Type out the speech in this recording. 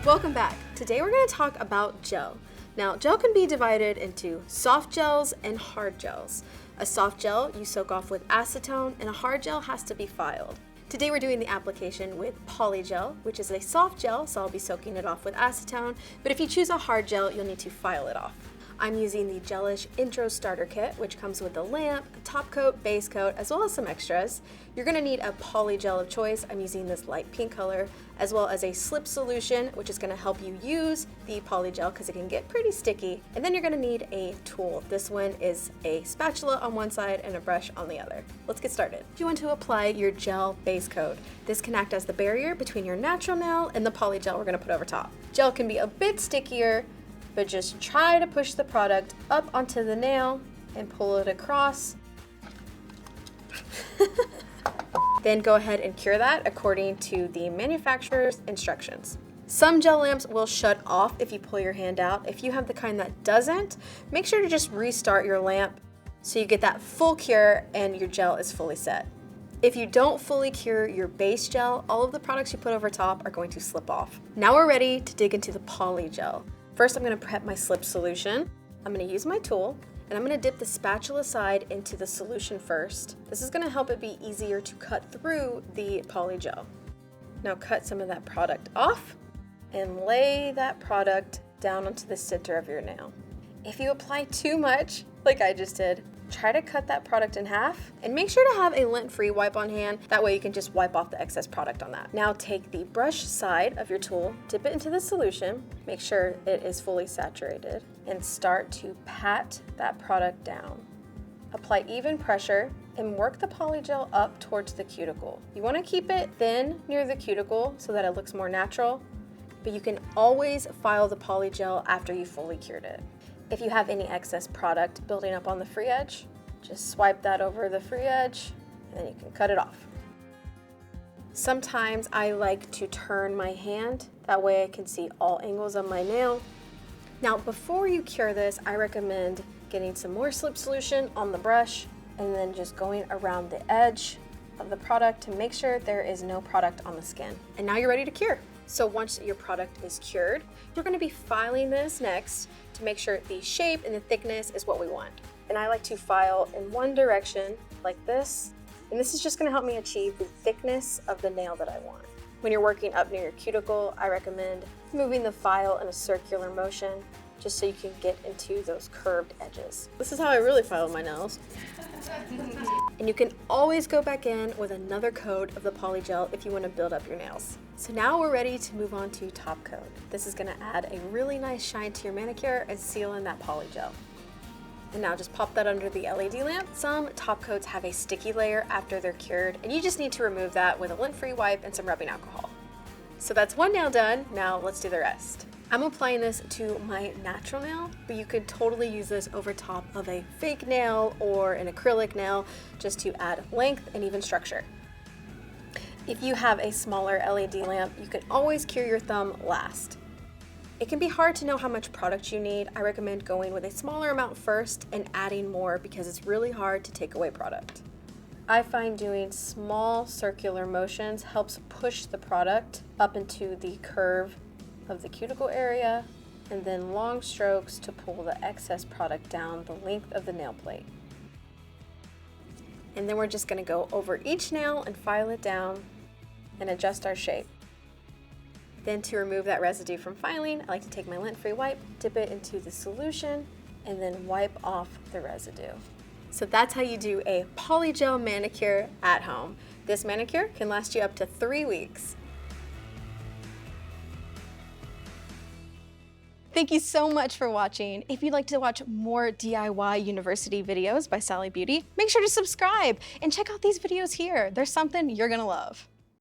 Welcome back. Today we're going to talk about gel. Now, gel can be divided into soft gels and hard gels. A soft gel you soak off with acetone, and a hard gel has to be filed. Today we're doing the application with PolyGel, which is a soft gel, so I'll be soaking it off with acetone, but if you choose a hard gel, you'll need to file it off. I'm using the Gelish Intro Starter Kit, which comes with a lamp, a top coat, base coat, as well as some extras. You're going to need a PolyGel of choice. I'm using this light pink color, as well as a slip solution, which is going to help you use the PolyGel because it can get pretty sticky. And then you're going to need a tool. This one is a spatula on one side and a brush on the other. Let's get started. You want to apply your gel base coat. This can act as the barrier between your natural nail and the PolyGel we're going to put over top. Gel can be a bit stickier, but just try to push the product up onto the nail and pull it across. Then go ahead and cure that according to the manufacturer's instructions. Some gel lamps will shut off if you pull your hand out. If you have the kind that doesn't, make sure to just restart your lamp so you get that full cure and your gel is fully set. If you don't fully cure your base gel, all of the products you put over top are going to slip off. Now we're ready to dig into the PolyGel. First, I'm going to prep my slip solution. I'm going to use my tool, and I'm going to dip the spatula side into the solution first. This is going to help it be easier to cut through the PolyGel. Now cut some of that product off and lay that product down onto the center of your nail. If you apply too much, like I just did, try to cut that product in half and make sure to have a lint-free wipe on hand. That way you can just wipe off the excess product on that. Now take the brush side of your tool, dip it into the solution, make sure it is fully saturated, and start to pat that product down. Apply even pressure and work the PolyGel up towards the cuticle. You want to keep it thin near the cuticle so that it looks more natural, but you can always file the PolyGel after you fully cured it. If you have any excess product building up on the free edge, just swipe that over the free edge and then you can cut it off. Sometimes I like to turn my hand, that way I can see all angles of my nail. Now before you cure this, I recommend getting some more slip solution on the brush and then just going around the edge of the product to make sure there is no product on the skin. And now you're ready to cure. So once your product is cured, you're going to be filing this next to make sure the shape and the thickness is what we want. And I like to file in one direction like this, and this is just going to help me achieve the thickness of the nail that I want. When you're working up near your cuticle, I recommend moving the file in a circular motion just so you can get into those curved edges. This is how I really file my nails. And you can always go back in with another coat of the PolyGel if you want to build up your nails. So now we're ready to move on to top coat. This is going to add a really nice shine to your manicure and seal in that PolyGel. And now just pop that under the LED lamp. Some top coats have a sticky layer after they're cured, and you just need to remove that with a lint-free wipe and some rubbing alcohol. So that's one nail done. Now let's do the rest. I'm applying this to my natural nail, but you could totally use this over top of a fake nail or an acrylic nail just to add length and even structure. If you have a smaller LED lamp, you can always cure your thumb last. It can be hard to know how much product you need. I recommend going with a smaller amount first and adding more because it's really hard to take away product. I find doing small circular motions helps push the product up into the curve of the cuticle area, and then long strokes to pull the excess product down the length of the nail plate. And then we're just going to go over each nail and file it down and adjust our shape. Then to remove that residue from filing, I like to take my lint-free wipe, dip it into the solution, and then wipe off the residue. So that's how you do a PolyGel manicure at home. This manicure can last you up to 3 weeks. Thank you so much for watching. If you'd like to watch more DIY university videos by Sally Beauty, make sure to subscribe and check out these videos here. There's something you're gonna love.